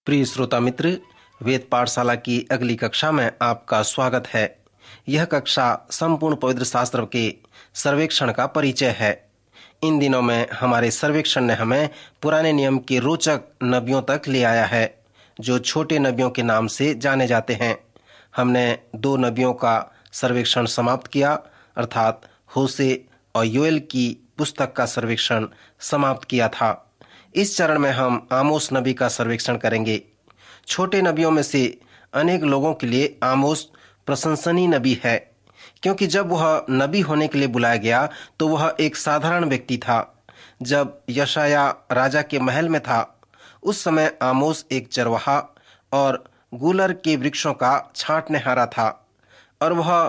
प्रिय श्रोता मित्र, वेद पाठशाला की अगली कक्षा में आपका स्वागत है। यह कक्षा संपूर्ण पवित्र शास्त्र के सर्वेक्षण का परिचय है। इन दिनों में हमारे सर्वेक्षण ने हमें पुराने नियम के रोचक नबियों तक ले आया है, जो छोटे नबियों के नाम से जाने जाते हैं। हमने 2 नबियों का सर्वेक्षण समाप्त किया, अर्थात होशे और योएल की पुस्तक का सर्वेक्षण समाप्त किया था। इस चरण में हम आमोस नबी का सर्वेक्षण करेंगे। छोटे नबियों में से अनेक लोगों के लिए आमोस प्रशंसनीय नबी है, क्योंकि जब वह नबी होने के लिए बुलाया गया तो वह एक साधारण व्यक्ति था। जब यशाया राजा के महल में था, उस समय आमोस एक चरवाहा और गूलर के वृक्षों का छांटनेहारा था, और वह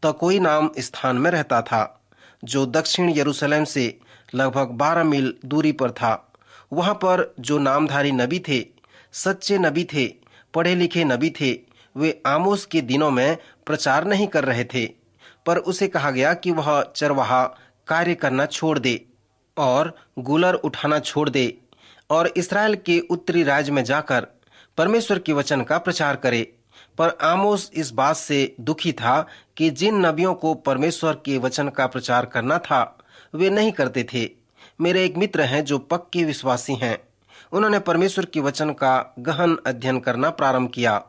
तकोई नाम स्थान में रहता था, जो दक्षिण यरूशलेम से लगभग 12 मील दूरी पर था। वहां पर जो नामधारी नबी थे, सच्चे नबी थे, पढ़े लिखे नबी थे, वे आमोस के दिनों में प्रचार नहीं कर रहे थे, पर उसे कहा गया कि वह चरवाहा कार्य करना छोड़ दे और गूलर उठाना छोड़ दे और इस्राएल के उत्तरी राज्य में जाकर परमेश्वर के वचन का प्रचार करे। पर आमोस इस बात से दुखी था कि जिन नबियों को परमेश्वर के वचन का प्रचार करना था, वे नहीं करते थे। मेरे एक मित्र हैं जो पक्के विश्वासी हैं। उन्होंने परमेश्वर के वचन का गहन अध्ययन करना प्रारंभ किया।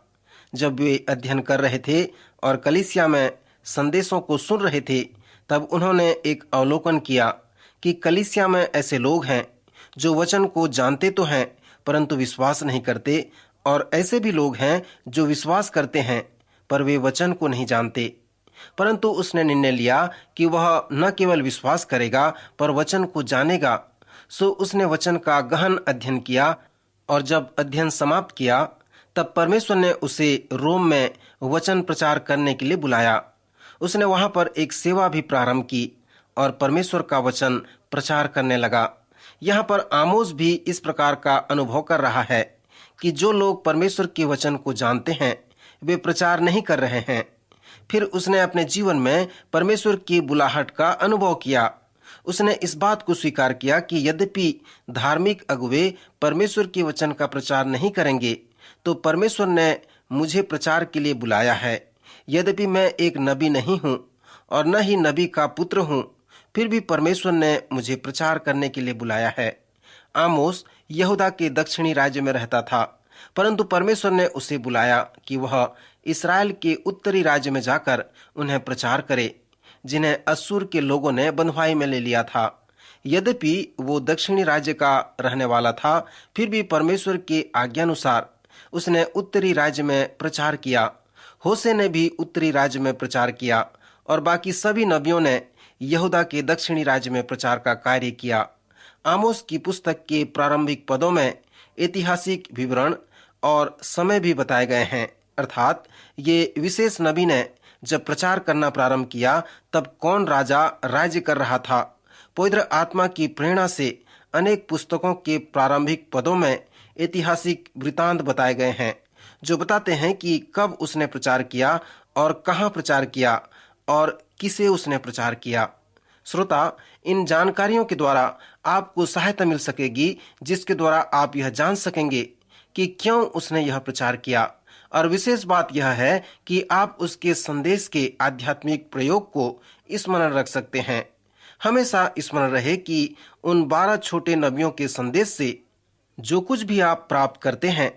जब वे अध्ययन कर रहे थे और कलीसिया में संदेशों को सुन रहे थे, तब उन्होंने एक अवलोकन किया कि कलीसिया में ऐसे लोग हैं जो वचन को जानते तो हैं, परंतु विश्वास नहीं करते, और ऐसे भी लोग हैं जो विश्वास करते हैं पर वे वचन को नहीं जानते। परंतु उसने निर्णय लिया कि वह न केवल विश्वास करेगा पर वचन को जानेगा। सो उसने वचन का गहन अध्ययन किया, और जब अध्ययन समाप्त किया तब परमेश्वर ने उसे रोम में वचन प्रचार करने के लिए बुलाया। उसने वहां पर एक सेवा भी प्रारंभ की और परमेश्वर का वचन प्रचार करने लगा। यहाँ पर आमोस भी इस प्रकार का अनुभव कर रहा है कि जो लोग परमेश्वर के वचन को जानते हैं, वे प्रचार नहीं कर रहे हैं। फिर उसने अपने जीवन में परमेश्वर की बुलाहट का अनुभव किया। उसने इस बात को स्वीकार किया कि यद्यपि धार्मिक अगुवे परमेश्वर के वचन का प्रचार नहीं करेंगे, तो परमेश्वर ने मुझे प्रचार के लिए बुलाया है। यद्यपि मैं एक नबी नहीं हूँ और न ही नबी का पुत्र हूँ, फिर भी परमेश्वर ने मुझे प्रचार करने के लिए बुलाया है। आमोस यहूदा के दक्षिणी राज्य में रहता था, परंतु परमेश्वर ने उसे बुलाया कि वह इस्राएल के उत्तरी राज्य में जाकर उन्हें प्रचार करे, जिन्हें अस्सुर के लोगों ने बंधुआई में ले लिया था। यद्यपि वो दक्षिणी राज्य का रहने वाला था, फिर भी परमेश्वर के आज्ञानुसार उसने उत्तरी राज्य में प्रचार किया। होशे ने भी उत्तरी राज्य में प्रचार किया, और बाकी सभी नबियों ने यहूदा के दक्षिणी राज्य में प्रचार का कार्य किया। आमोस की पुस्तक के प्रारंभिक पदों में ऐतिहासिक विवरण और समय भी बताए गए हैं, अर्थात ये विशेष नबी ने जब प्रचार करना प्रारंभ किया तब कौन राजा राज्य कर रहा था। पवित्र आत्मा की प्रेरणा से अनेक पुस्तकों के प्रारंभिक पदों में ऐतिहासिक वृतांत बताए गए हैं, जो बताते हैं कि कब उसने प्रचार किया और कहां प्रचार किया और किसे उसने प्रचार किया। श्रोता, इन जानकारियों के द्वारा आपको सहायता मिल सकेगी, जिसके द्वारा आप यह जान सकेंगे कि क्यों उसने यह प्रचार किया। और विशेष बात यह है कि आप उसके संदेश के आध्यात्मिक प्रयोग को स्मरण रख सकते हैं। हमेशा स्मरण रहे कि उन 12 छोटे नबियों के संदेश से जो कुछ भी आप प्राप्त करते हैं,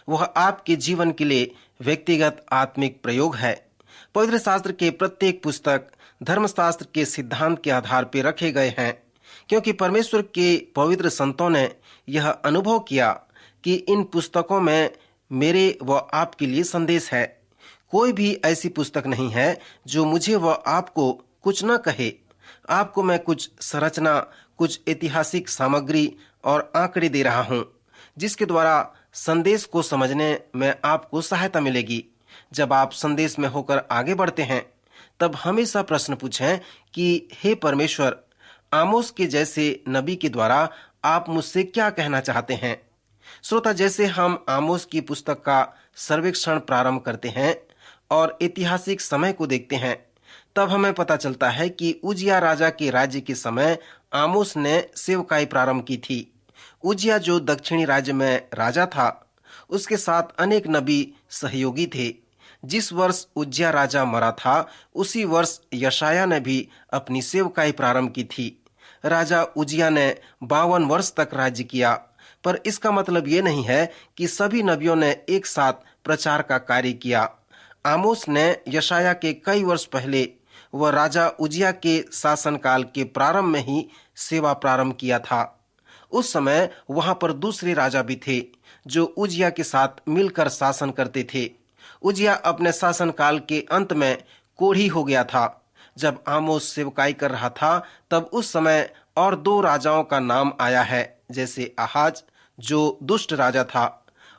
वह आपके जीवन के लिए व्यक्तिगत आत्मिक प्रयोग है। पवित्र शास्त्र के प्रत्येक पुस्तक धर्मशास्त्र के सिद्धांत के आधार पर रखे गए हैं, क्योंकि परमेश्वर के पवित्र संतों ने यह अनुभव किया कि इन पुस्तकों में मेरे व आपके लिए संदेश है। कोई भी ऐसी पुस्तक नहीं है जो मुझे व आपको कुछ न कहे। आपको मैं कुछ संरचना, कुछ ऐतिहासिक सामग्री और आंकड़े दे रहा हूँ, जिसके द्वारा संदेश को समझने में आपको सहायता मिलेगी। जब आप संदेश में होकर आगे बढ़ते हैं, तब हमेशा प्रश्न पूछें कि हे परमेश्वर, आमोस के जैसे नबी के द्वारा आप मुझसे क्या कहना चाहते हैं। श्रोता, जैसे हम आमोस की पुस्तक का सर्वेक्षण प्रारंभ करते हैं और ऐतिहासिक समय को देखते हैं, तब हमें पता चलता है कि उजिया राजा के राज्य के समय आमोस ने सेवकाई प्रारंभ की थी। उजिया जो दक्षिणी राज्य में राजा था, उसके साथ अनेक नबी सहयोगी थे। जिस वर्ष उज्जिया राजा मरा था, उसी वर्ष यशाया ने भी अपनी सेवकाई प्रारंभ की थी। राजा उज्जिया ने 52 वर्ष तक राज्य किया, पर इसका मतलब ये नहीं है कि सभी नबियों ने एक साथ प्रचार का कार्य किया। आमोस ने यशाया के कई वर्ष पहले वह राजा उज्जिया के शासनकाल के प्रारंभ में ही सेवा प्रारंभ किया था। उस समय वहां पर दूसरे राजा भी थे जो उज्जिया के साथ मिलकर शासन करते थे। उज्जिया अपने शासनकाल के अंत में कोढ़ी हो गया था। जब आमोस सेवकाई कर रहा था, तब उस समय और 2 राजाओं का नाम आया है, जैसे आहाज जो दुष्ट राजा था,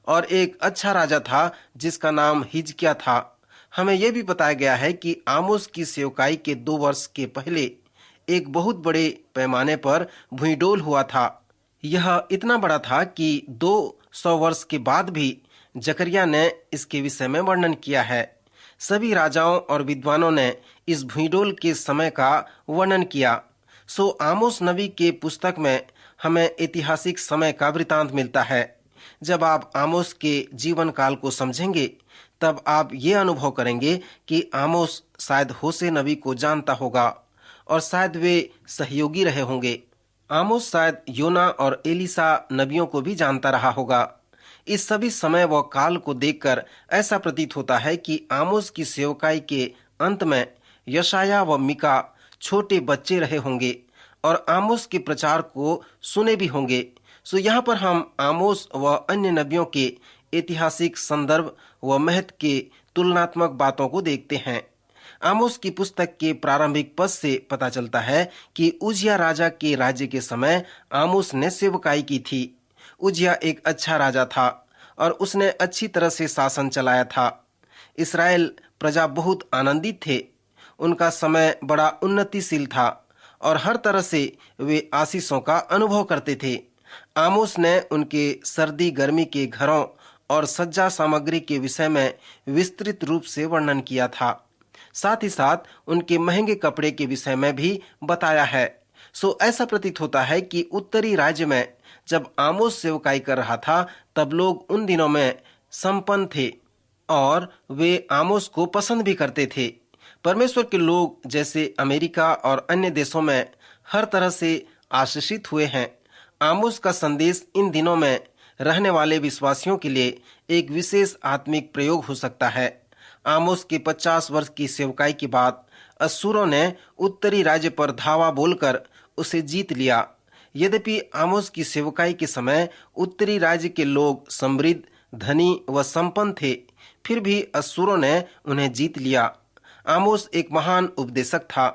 और एक अच्छा राजा था जिसका नाम हिजकिय्याह था। हमें यह भी बताया गया है कि आमोस की सेवकाई के 2 वर्ष के पहले एक बहुत बड़े पैमाने पर भूइंडोल हुआ था। यह इतना बड़ा था कि 200 वर्ष के बाद भी जकरिया ने इसके विषय में वर्णन किया है। सभी राजाओं और विद्वानों ने इस भूइंडोल के समय का वर्णन किया। सो आमोस नबी के पुस्तक में हमें ऐतिहासिक समय का वृतांत मिलता है। जब आप आमोस के जीवन काल को समझेंगे, तब आप ये अनुभव करेंगे कि आमोस शायद होशे नबी को जानता होगा और शायद वे सहयोगी रहे होंगे। आमोस शायद योना और एलिसा नबियों को भी जानता रहा होगा। इस सभी समय व काल को देखकर ऐसा प्रतीत होता है कि आमोस की सेवकाई के अंत में यशाया व मिका छोटे बच्चे रहे होंगे और आमोस के प्रचार को सुने भी होंगे। सो यहाँ पर हम आमोस व अन्य नबियों के ऐतिहासिक संदर्भ व महत्व के तुलनात्मक बातों को देखते हैं। आमोस की पुस्तक के प्रारंभिक पद से पता चलता है कि उज्जिया राजा के राज्य के समय आमोस ने सेवकाई की थी। उज्जिया एक अच्छा राजा था और उसने अच्छी तरह से शासन चलाया था। इस्राएल प्रजा बहुत आनंदित थे। उनका समय बड़ा उन्नतिशील था और हर तरह से वे आशीषों का अनुभव करते थे। आमोस ने उनके सर्दी गर्मी के घरों और सज्जा सामग्री के विषय में विस्तृत रूप से वर्णन किया था। साथ ही साथ उनके महंगे कपड़े के विषय में भी बताया है। सो ऐसा प्रतीत होता है कि उत्तरी राज्य में जब आमोस सेवकाई कर रहा था, तब लोग उन दिनों में संपन्न थे और वे आमोस को पसंद भी करते थे। परमेश्वर के लोग जैसे अमेरिका और अन्य देशों में हर तरह से आशीषित हुए हैं। आमोस का संदेश इन दिनों में रहने वाले विश्वासियों के लिए एक विशेष आत्मिक प्रयोग हो सकता है। आमोस के 50 वर्ष की सेवकाई के बाद अश्शूरों ने उत्तरी राज्य पर धावा बोलकर उसे जीत लिया। यद्यपि आमोस की सेवकाई के समय उत्तरी राज्य के लोग समृद्ध, धनी व संपन्न थे, फिर भी अश्शूरों ने उन्हें जीत लिया। आमोस एक महान उपदेशक था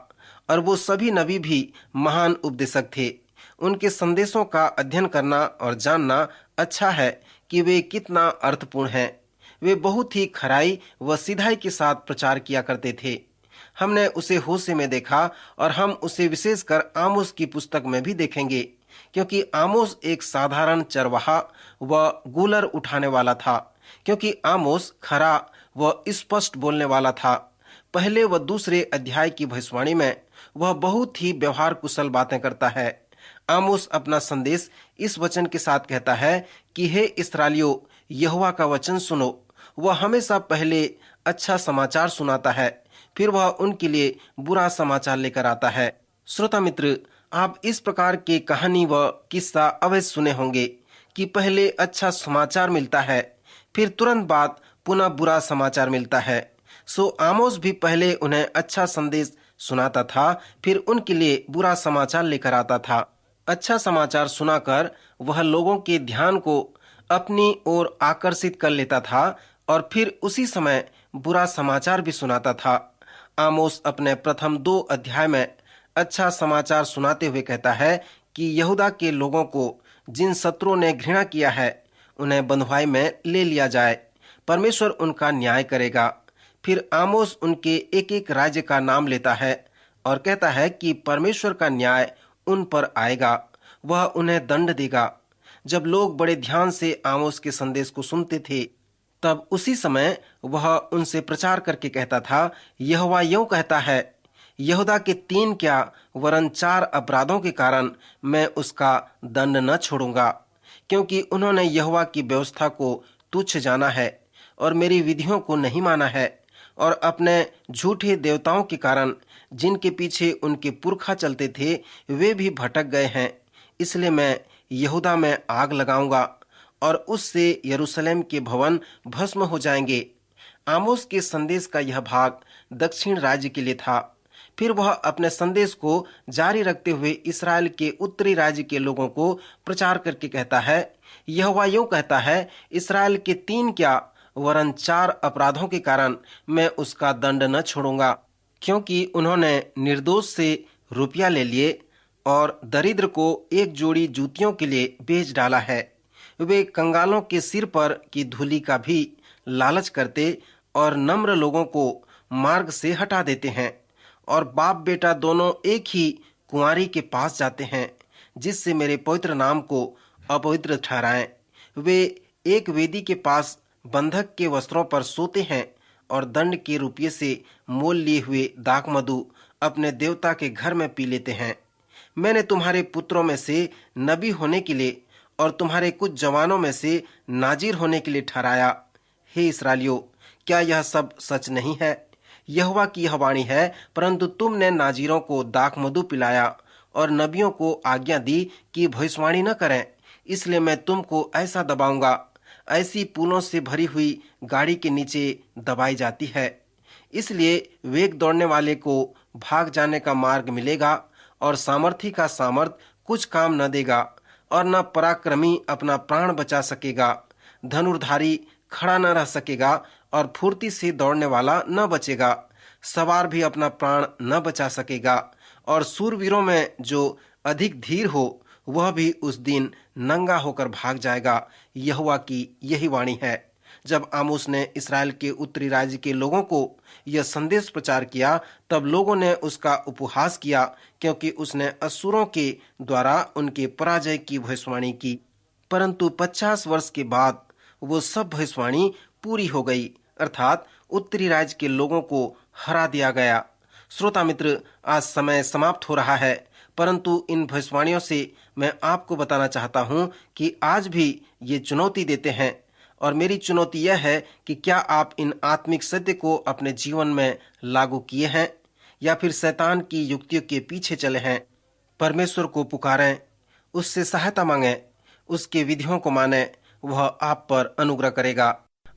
और वो सभी नबी भी महान उपदेशक थे। उनके संदेशों का अध्ययन करना और जानना अच्छा है कि वे कितना अर्थपूर्ण हैं। वे बहुत ही खराई व सिधाई के साथ प्रचार किया करते थे। हमने उसे होशे में देखा और हम उसे विशेषकर आमोस की पुस्तक में भी देखेंगे, क्योंकि आमोस एक साधारण चरवाहा व गूलर उठाने वाला था। क्योंकि आमोस खरा व स्पष्ट बोलने वाला था। पहले व दूसरे अध्याय की भविष्यवाणी में वह बहुत ही व्यवहार कुशल बातें करता है। आमोस अपना संदेश इस वचन के साथ कहता है कि हे इस्राएलियों, यहोवा का वचन सुनो। वह हमेशा पहले अच्छा समाचार सुनाता है, फिर वह उनके लिए बुरा समाचार लेकर आता है। श्रोता मित्र, आप इस प्रकार के कहानी व किस्सा अवश्य सुने होंगे कि पहले अच्छा समाचार मिलता है, फिर तुरंत बाद पुनः बुरा समाचार मिलता है। सो आमोस भी पहले उन्हें अच्छा संदेश सुनाता था, फिर उनके लिए बुरा समाचार लेकर आता था। अच्छा समाचार सुनाकर वह लोगों के ध्यान को अपनी ओर आकर्षित कर लेता था और फिर उसी समय बुरा समाचार भी सुनाता था। आमोस अपने प्रथम 2 अध्याय में अच्छा समाचार सुनाते हुए कहता है कि यहूदा के लोगों को जिन शत्रुओं ने घृणा किया है, उन्हें बंधुआई में ले लिया जाए। परमेश्वर उनका न्याय करेगा। फिर आमोस उनके एक एक राज्य का नाम लेता है और कहता है कि परमेश्वर का न्याय उन पर आएगा, वह उन्हें दंड देगा। जब लोग बड़े ध्यान से आमोस के संदेश को सुनते थे, तब उसी समय वह उनसे प्रचार करके कहता था, यहोवा यूं कहता है, यहूदा के 3 क्या वरन 4 अपराधों के कारण मैं उसका दंड न छोड़ूंगा, क्योंकि उन्होंने यहोवा की व्यवस्था को तुच्छ जाना है और मेरी विधियों को नहीं माना है और अपने झूठे देवताओं के कारण जिनके पीछे उनके पुरखा चलते थे वे भी भटक गए हैं, इसलिए मैं यहूदा में आग लगाऊंगा और उससे यरूशलेम के भवन भस्म हो जाएंगे। आमोस के संदेश का यह भाग दक्षिण राज्य के लिए था। फिर वह अपने संदेश को जारी रखते हुए इस्राएल के उत्तरी राज्य के लोगों को प्रचार करके कहता है, यहोवा यूं कहता है, इस्राएल के 3 क्या वरन 4 अपराधों के कारण मैं उसका दंड न छोड़ूंगा, क्योंकि उन्होंने निर्दोष से रुपया ले लिए और दरिद्र को एक जोड़ी जूतियों के लिए बेच डाला है। वे कंगालों के सिर पर की धूलि का भी लालच करते और नम्र लोगों को मार्ग से हटा देते हैं और बाप बेटा दोनों एक ही कुंवारी के पास जाते हैं, जिससे मेरे पवित्र नाम को अपवित्र ठहराएं। वे एक वेदी के पास बंधक के वस्त्रों पर सोते हैं और दंड के रुपये से मोल लिए हुए दाख मधु अपने देवता के घर में पी लेते हैं। मैंने तुम्हारे पुत्रों में से नबी होने के लिए और तुम्हारे कुछ जवानों में से नाजीर होने के लिए ठहराया। हे इस्राएलियों, क्या यह सब सच नहीं है? यहोवा की यह वाणी है, परंतु तुमने नाजीरों को दाख मधु पिलाया और नबियों को आज्ञा दी कि भविष्यवाणी न करें, इसलिए मैं तुमको ऐसा दबाऊंगा, ऐसी पुलों से भरी हुई गाड़ी के नीचे दबाई जाती है। इसलिए वेग दौड़ने वाले को भाग जाने का मार्ग मिलेगा और सामर्थी का सामर्थ कुछ काम न देगा और न पराक्रमी अपना प्राण बचा सकेगा। धनुर्धारी खड़ा न रह सकेगा और फुर्ती से दौड़ने वाला न बचेगा। सवार भी अपना प्राण न बचा सकेगा और सूरवीरों में जो अधिक धीर हो वह भी उस दिन नंगा होकर भाग जाएगा। यहोवा की यही वाणी है। जब आमोस ने इस्राएल के उत्तरी राज्य के लोगों को यह संदेश प्रचार किया, तब लोगों ने उसका उपहास किया, क्योंकि उसने असुरों के द्वारा उनके पराजय की भविष्यवाणी की। परंतु 50 वर्ष के बाद वो सब भविष्यवाणी पूरी हो गई, अर्थात उत्तरी राज्य के लोगों को हरा दिया गया। श्रोता मित्र, आज समय समाप्त हो रहा है, परंतु इन भविष्यवाणियों से मैं आपको बताना चाहता हूं कि आज भी ये चुनौती देते हैं और मेरी चुनौती यह है कि क्या आप इन आत्मिक सत्य को अपने जीवन में लागू किए हैं या फिर शैतान की युक्तियों के पीछे चले हैं। परमेश्वर को पुकारें, उससे सहायता मांगें, उसके विधियों को मानें, वह आप पर अनुग्रह करेगा।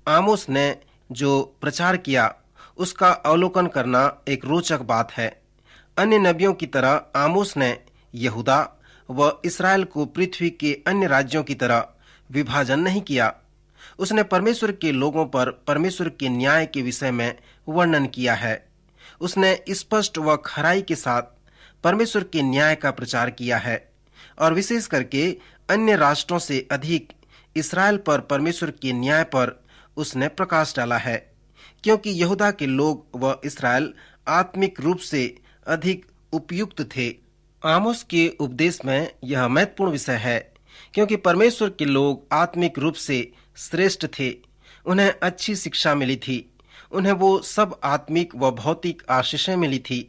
आमोस ने जो प्रचार किया उसका अवलोकन करना एक रोचक बात है। अन्य नबियों की तरह आमोस ने यहूदा व इस्राएल को पृथ्वी के अन्य राज्यों की तरह विभाजन नहीं किया। उसने परमेश्वर के लोगों पर परमेश्वर के न्याय के विषय में वर्णन किया है। उसने स्पष्ट व खराई के साथ परमेश्वर के न्याय का प्रचार किया है और विशेष करके अन्य राष्ट्रों से अधिक इस्राएल पर परमेश्वर के न्याय पर उसने प्रकाश डाला है, क्योंकि यहूदा के लोग व इस्राएल आत्मिक रूप से अधिक उपयुक्त थे। आमोस के उपदेश में यह महत्वपूर्ण विषय है, क्योंकि परमेश्वर के लोग आत्मिक रूप से श्रेष्ठ थे। उन्हें अच्छी शिक्षा मिली थी, उन्हें वो सब आत्मिक व भौतिक आशीषें मिली थी।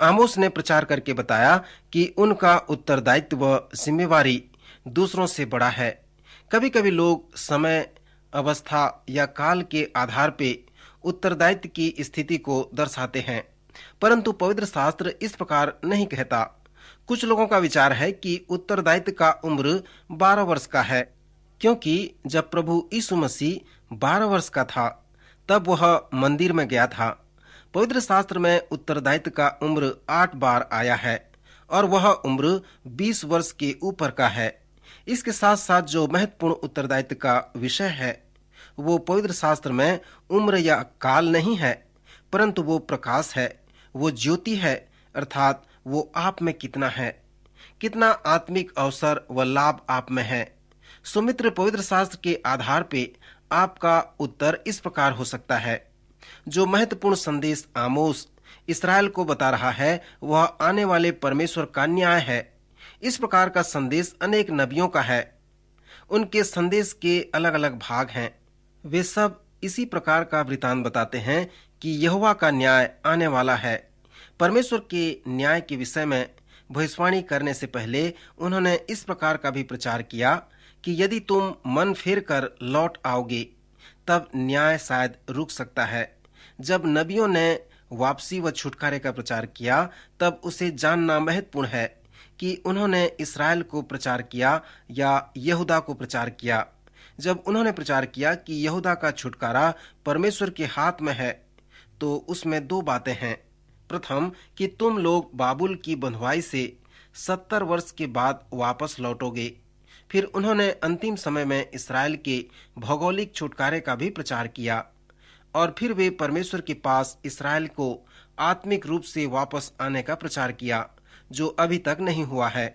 आमोस ने प्रचार करके बताया कि उनका उत्तरदायित्व व जिम्मेवारी दूसरों से बड़ा है। कभी कभी लोग समय, अवस्था या काल के आधार पे उत्तरदायित्व की स्थिति को दर्शाते हैं, परंतु पवित्र शास्त्र इस प्रकार नहीं कहता। कुछ लोगों का विचार है कि उत्तरदायित्व का उम्र 12 वर्ष का है, क्योंकि जब प्रभु यीशु मसीह 12 वर्ष का था तब वह मंदिर में गया था। पवित्र शास्त्र में उत्तरदायित्व का उम्र 8 बार आया है और वह उम्र 20 वर्ष के ऊपर का है। इसके साथ साथ जो महत्वपूर्ण उत्तरदायित्व का विषय है वो पवित्र शास्त्र में उम्र या काल नहीं है, परंतु वो प्रकाश है, वो ज्योति है, अर्थात वो आप में कितना है, कितना आत्मिक अवसर व लाभ आप में है। सुमित्र, पवित्र शास्त्र के आधार पे आपका उत्तर इस प्रकार हो सकता है। जो महत्वपूर्ण संदेश आमोस इस्राएल को बता रहा है वह आने वाले परमेश्वर का न्याय है। इस प्रकार का संदेश अनेक नबियों का है। उनके संदेश के अलग अलग भाग हैं। वे सब इसी प्रकार का वृतांत बताते हैं कि यहोवा का न्याय आने वाला है। परमेश्वर के न्याय के विषय में भविष्यवाणी करने से पहले उन्होंने इस प्रकार का भी प्रचार किया कि यदि तुम मन फेर कर लौट आओगे तब न्याय शायद रुक सकता है। जब नबियों ने वापसी व छुटकारे का प्रचार किया, तब उसे जानना महत्वपूर्ण है कि उन्होंने इसराइल को प्रचार किया या यहूदा को प्रचार किया। जब उन्होंने प्रचार किया कि यहूदा का छुटकारा परमेश्वर के हाथ में है, तो उसमें दो बातें हैं। प्रथम, कि तुम लोग बाबुल की बंधुआई से 70 वर्ष के बाद वापस लौटोगे। फिर उन्होंने अंतिम समय में इसराइल के भौगोलिक छुटकारे का भी प्रचार किया, और फिर वे परमेश्वर के पास इसराइल को आत्मिक रूप से वापस आने का प्रचार किया, जो अभी तक नहीं हुआ है।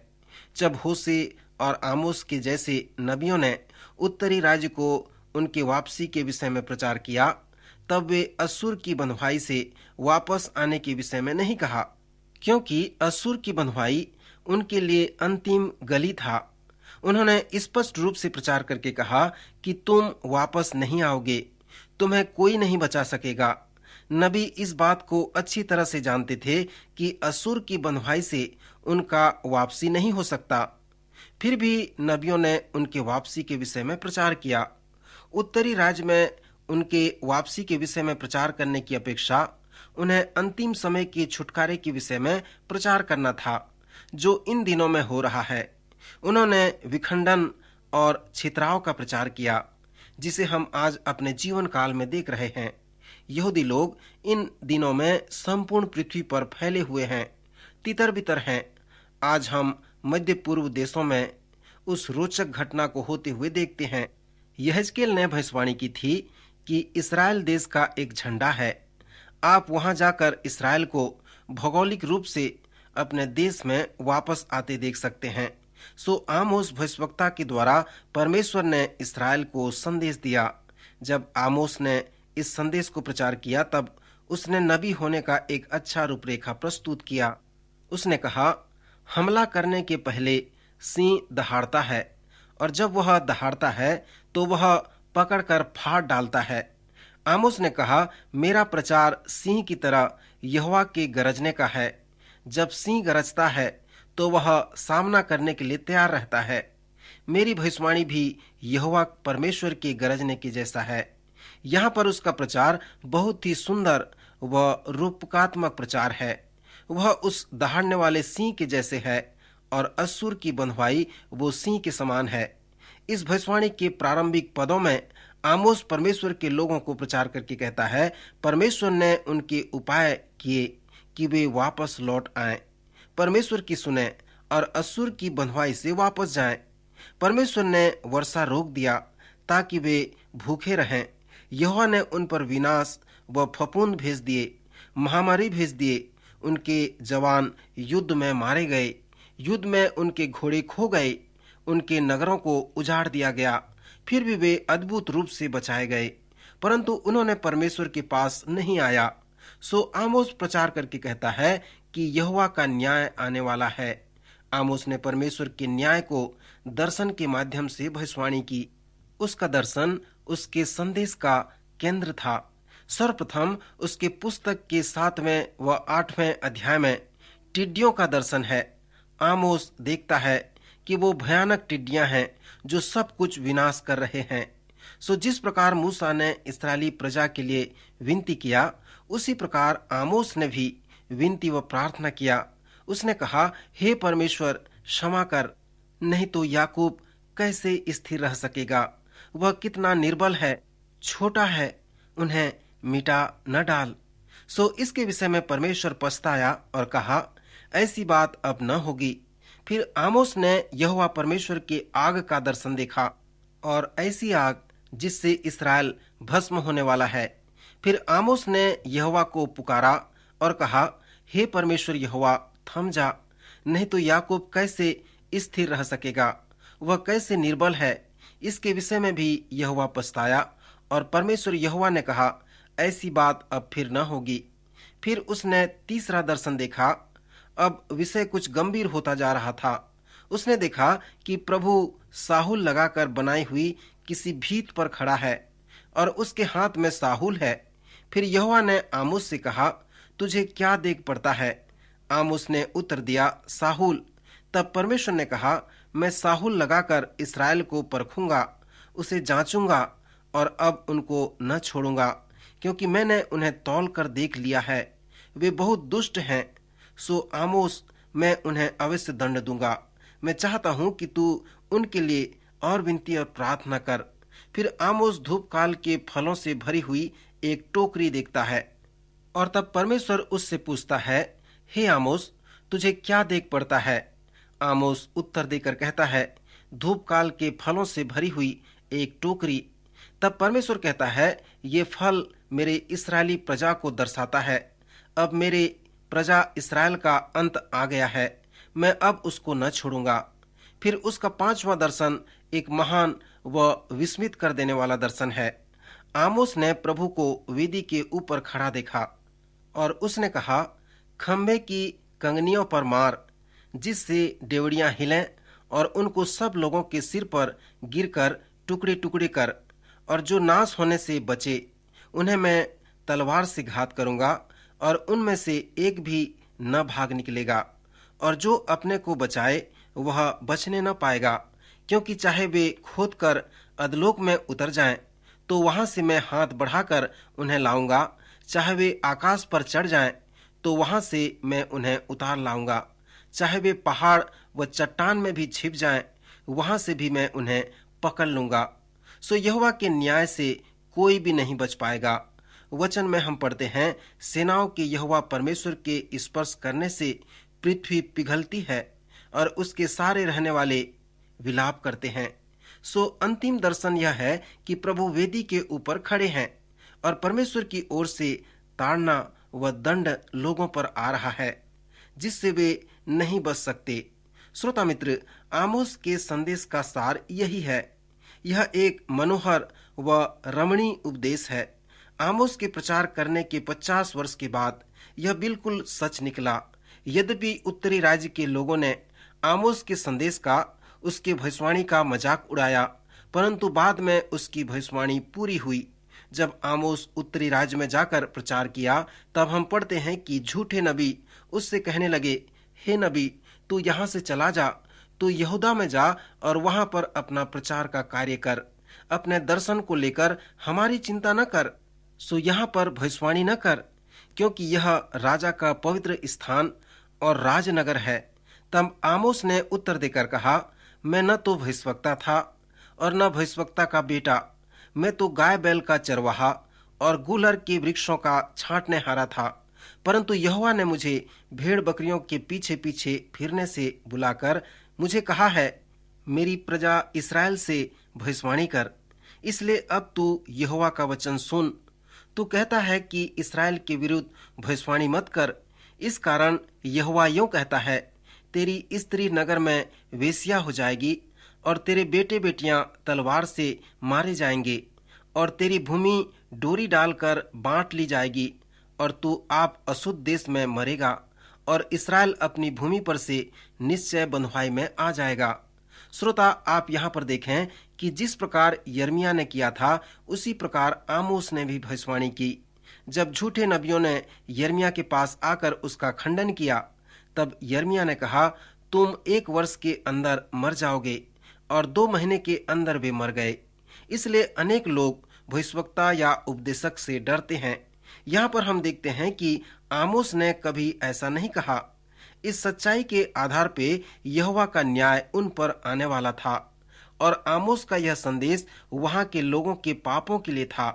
जब होशे और आमोस के जैसे नबियों ने उत्तरी राज्य को उनके वापसी के विषय में प्रचार किया, तब वे अश्शूर की बंधुआई से वापस आने के विषय में नहीं कहा, क्योंकि अश्शूर की बंधुआई उनके लिए अंतिम गली था। उन्होंने स्पष्ट रूप से प्रचार करके कहा कि तुम वापस नहीं आओगे, तुम्हें कोई नहीं बचा सकेगा। नबी इस बात को अच्छी तरह से जानते थे कि अश्शूर की बंधुआई से उनका वापसी नहीं हो सकता। फिर भी नबियों ने उनके वापसी के विषय में प्रचार किया। उत्तरी राज्य में उनके वापसी के विषय में प्रचार करने की अपेक्षा उन्हें अंतिम समय के छुटकारे के विषय में प्रचार करना था, जो इन दिनों में हो रहा है। उन्होंने विखंडन और छितराव का प्रचार किया, जिसे हम आज अपने जीवन काल में देख रहे हैं। यहूदी लोग इन दिनों में संपूर्ण पृथ्वी पर फैले हुए हैं, तितर बितर हैं। आज हम मध्य पूर्व देशों में उस रोचक घटना को होते हुए देखते हैं। यहेजकेल ने भविष्यवाणी की थी कि इस्राएल देश का एक झंडा है। आप वहां जाकर इस्राएल को भौगोलिक रूप से अपने देश में वापस आते देख सकते हैं। सो आमोस भविष्यवक्ता के द्वारा परमेश्वर ने इस्राएल को संदेश दिया। जब आमोस ने इस संदेश को प्रचार किया, तब उसने नबी होने का एक अच्छा रूपरेखा प्रस्तुत किया। उसने कहा, हमला करने के पहले सिंह दहाड़ता है, और जब वह दहाड़ता है तो वह पकड़कर फाड़ डालता है। आमोस ने कहा, मेरा प्रचार सिंह की तरह यहोवा के गरजने का है। जब सिंह गरजता है तो वह सामना करने के लिए तैयार रहता है। मेरी भविष्यवाणी भी यहोवा परमेश्वर के गरजने के जैसा है। यहाँ पर उसका प्रचार बहुत ही सुंदर व रूपकात्मक प्रचार है। वह उस दहाड़ने वाले सिंह के जैसे है, और अश्शूर की बंधुआई वो सिंह के समान है। इस भविष्यवाणी के प्रारंभिक पदों में आमोस परमेश्वर के लोगों को प्रचार करके कहता है, परमेश्वर ने उनके उपाय किए कि वे वापस लौट आएं, परमेश्वर की सुने और अश्शूर की बंधुआई से वापस जाएं। परमेश्वर ने वर्षा रोक दिया ताकि वे भूखे रहें। यहोवा ने उन पर विनाश व फफूंद भेज दिए, महामारी भेज दिए। उनके जवान युद्ध में मारे गए, युद्ध में उनके घोड़े खो गए, उनके नगरों को उजाड़ दिया गया। फिर भी वे अद्भुत रूप से बचाए गए, परंतु उन्होंने परमेश्वर के पास नहीं आया। सो आमोस प्रचार करके कहता है कि यहोवा का न्याय आने वाला है। आमोस ने परमेश्वर के न्याय को दर्शन के माध्यम से भविष्यवाणी की। उसका दर्शन उसके संदेश का केंद्र था। सर्वप्रथम उसके पुस्तक के 7वें व 8वें अध्याय में टिड्डियों का दर्शन है। आमोस देखता है कि वो भयानक टिड्डियां हैं जो सब कुछ विनाश कर रहे हैं। सो जिस प्रकार मूसा ने इस्राएली प्रजा के लिए विनती किया, उसी प्रकार आमोस ने भी विनती व प्रार्थना किया। उसने कहा, हे परमेश्वर, क्षमा कर, नहीं तो याकूब कैसे स्थिर रह सकेगा। वह कितना निर्बल है, छोटा है, उन्हें मिटा न डाल। सो इसके विषय में परमेश्वर पछताया और कहा, ऐसी बात अब न होगी। फिर आमोस ने यहोवा परमेश्वर के आग का दर्शन देखा, और ऐसी आग जिससे इस्राएल भस्म होने वाला है। फिर आमोस ने यहोवा को पुकारा और कहा, हे परमेश्वर यहोवा, थम जा, नहीं तो याकूब कैसे स्थिर रह सकेगा, वह कैसे निर्बल है। इसके विषय में भी यहोवा पछताया, और परमेश्वर यहोवा ने कहा, ऐसी बात अब फिर न होगी। फिर उसने तीसरा दर्शन देखा। अब विषय कुछ गंभीर होता जा रहा था। उसने देखा कि प्रभु साहुल लगाकर बनाई हुई किसी भीत पर खड़ा है, और उसके हाथ में साहुल है। फिर यहोवा ने आमोस से कहा, तुझे क्या देख पड़ता है? आमोस ने उत्तर दिया, साहुल। तब परमेश्वर ने कहा, मैं साहुल लगाकर इस्राएल को परखूंगा, उसे जांचूंगा और अब उनको न छोड़ूंगा, क्योंकि मैंने उन्हें तौल कर देख लिया है। वे बहुत दुष्ट हैं। सो आमोस, मैं उन्हें अवश्य दंड दूंगा। मैं चाहता हूं कि तू उनके लिए और विनती और प्रार्थना कर। फिर आमोस धूप काल के फलों से भरी हुई एक टोकरी देखता है और तब परमेश्वर उससे पूछता है, हे आमोस, तुझे क्या देख पड़ता है? आमोस उत्तर देकर कहता है, धूप काल के फलों से भरी हुई एक टोकरी। तब परमेश्वर कहता है, ये फल मेरे इस्राएली प्रजा को दर्शाता है। अब मेरे प्रजा इस्राएल का अंत आ गया है। मैं अब उसको न छोड़ूंगा। फिर उसका 5वां दर्शन एक महान व विस्मित कर देने वाला दर्शन है। आमोस ने प्रभु को वेदी के ऊपर खड़ा देखा और उसने कहा, खंभे की कंगनियों पर मार, जिससे डेवड़ियां हिलें और उनको सब लोगों के सिर पर गिरकर टुकड़े टुकड़े कर, और जो नाश होने से बचे उन्हें मैं तलवार से घात करूंगा और उनमें से एक भी न भाग निकलेगा, और जो अपने को बचाए वह बचने न पाएगा, क्योंकि चाहे वे खोद कर अधलोक में उतर जाएं, तो वहां से मैं हाथ बढ़ाकर उन्हें लाऊंगा। चाहे वे आकाश पर चढ़ जाएं, तो वहां से मैं उन्हें उतार लाऊंगा। चाहे वे पहाड़ व चट्टान में भी छिप जाएं, वहां से भी मैं उन्हें पकड़ लूंगा। सो यहोवा के न्याय से कोई भी नहीं बच पाएगा। वचन में हम पढ़ते हैं, सेनाओं के यहोवा परमेश्वर के स्पर्श करने से पृथ्वी पिघलती है और उसके सारे रहने वाले विलाप करते हैं। सो अंतिम दर्शन यह है कि प्रभु वेदी के ऊपर खड़े हैं और परमेश्वर की ओर से ताड़ना व दंड लोगों पर आ रहा है, जिससे वे नहीं बच सकते। श्रोता मित्र, आमोस के संदेश का सार यही है। यह एक मनोहर व रमणीय उपदेश है। आमोस के प्रचार करने के 50 वर्ष के बाद यह बिल्कुल सच निकला। यद्यपि उत्तरी राज्य के लोगों ने आमोस के संदेश का, उसके भविष्यवाणी का मजाक उड़ाया, परंतु बाद में उसकी भविष्यवाणी पूरी हुई। जब आमोस उत्तरी राज्य में जाकर प्रचार किया, तब हम पढ़ते हैं कि झूठे नबी उससे कहने लगे, हे नबी, तू यहाँ से चला जा, तू यहूदा में जा और वहां पर अपना प्रचार का कार्य कर। अपने दर्शन को लेकर हमारी चिंता न कर। सो यहाँ पर भविष्यवाणी न कर, क्योंकि यह राजा का पवित्र स्थान और राजनगर है। तब आमोस ने उत्तर देकर कहा, मैं न तो भविष्यवक्ता था और न भविष्यवक्ता का बेटा। मैं तो गाय बैल का चरवाहा और गुलर के वृक्षों का छांटने हारा था। परंतु यहोवा ने मुझे भेड़ बकरियों के पीछे पीछे फिरने से बुलाकर मुझे कहा है, मेरी प्रजा इस्राएल से भविष्यवाणी कर। इसलिए अब तू यहोवा का वचन सुन। तू कहता है कि इस्राएल के विरुद्ध भविष्यवाणी मत कर। इस कारण यहोवा यूं कहता है, तेरी स्त्री नगर में वेश्या हो जाएगी और तेरे बेटे बेटियां तलवार से मारे जाएंगे और तेरी भूमि डोरी डालकर बांट ली जाएगी और तू आप अशुद्ध देश में मरेगा और इस्राएल अपनी भूमि पर से निश्चय बंधुआई में आ जाएगा। श्रोता, आप यहाँ पर देखें कि जिस प्रकार यिर्मयाह ने किया था, उसी प्रकार आमोस ने भी भविष्यवाणी की। जब झूठे नबियों ने यिर्मयाह के पास आकर उसका खंडन किया, तब यिर्मयाह ने कहा, तुम 1 वर्ष के अंदर मर जाओगे, और 2 महीने के अंदर वे मर गए। इसलिए अनेक लोग भविष्यवक्ता या उपदेशक से डरते हैं। यहाँ पर हम देखते हैं कि आमोस ने कभी ऐसा नहीं कहा। इस सच्चाई के आधार पे यहोवा का न्याय उन पर आने वाला था और आमोस का यह संदेश वहां के लोगों के पापों के लिए था।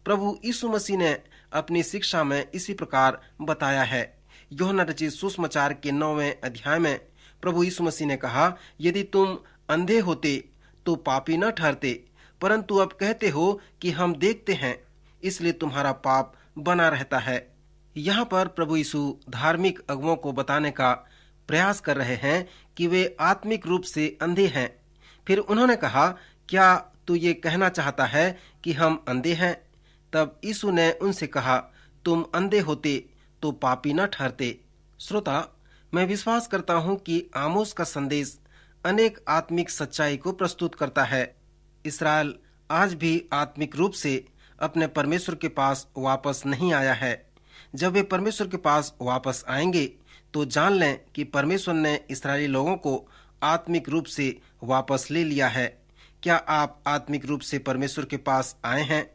प्रभु यीशु मसीह ने अपनी शिक्षा में इसी प्रकार बताया है। यूहन्ना रचित सुसमाचार के 9वें अध्याय में प्रभु यीशु मसीह ने कहा, यदि तुम अंधे होते तो पापी न ठहरते, परंतु अब कहते हो कि हम देखते हैं, इसलिए तुम्हारा पाप बना रहता है। यहाँ पर प्रभु यीशु धार्मिक अगुवों को बताने का प्रयास कर रहे हैं कि वे आत्मिक रूप से अंधे हैं। फिर उन्होंने कहा, क्या तू ये कहना चाहता है कि हम अंधे हैं? तब यीशु ने उनसे कहा, तुम अंधे होते तो पापी न ठहरते। श्रोता, मैं विश्वास करता हूँ कि आमोस का संदेश अनेक आत्मिक सच्चाई को प्रस्तुत करता है। इस्राएल आज भी आत्मिक रूप से अपने परमेश्वर के पास वापस नहीं आया है। जब वे परमेश्वर के पास वापस आएंगे तो जान लें कि परमेश्वर ने इस्राएली लोगों को आत्मिक रूप से वापस ले लिया है, क्या आप आत्मिक रूप से परमेश्वर के पास आए हैं?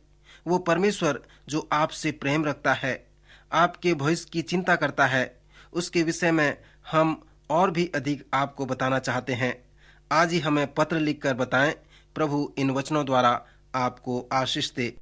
वो परमेश्वर जो आपसे प्रेम रखता है, आपके भविष्य की चिंता करता है, उसके विषय में हम और भी अधिक आपको बताना चाहते हैं। आज ही हमें पत्र लिखकर बताएं। प्रभु इन वचनों द्वारा आपको आशीष दे।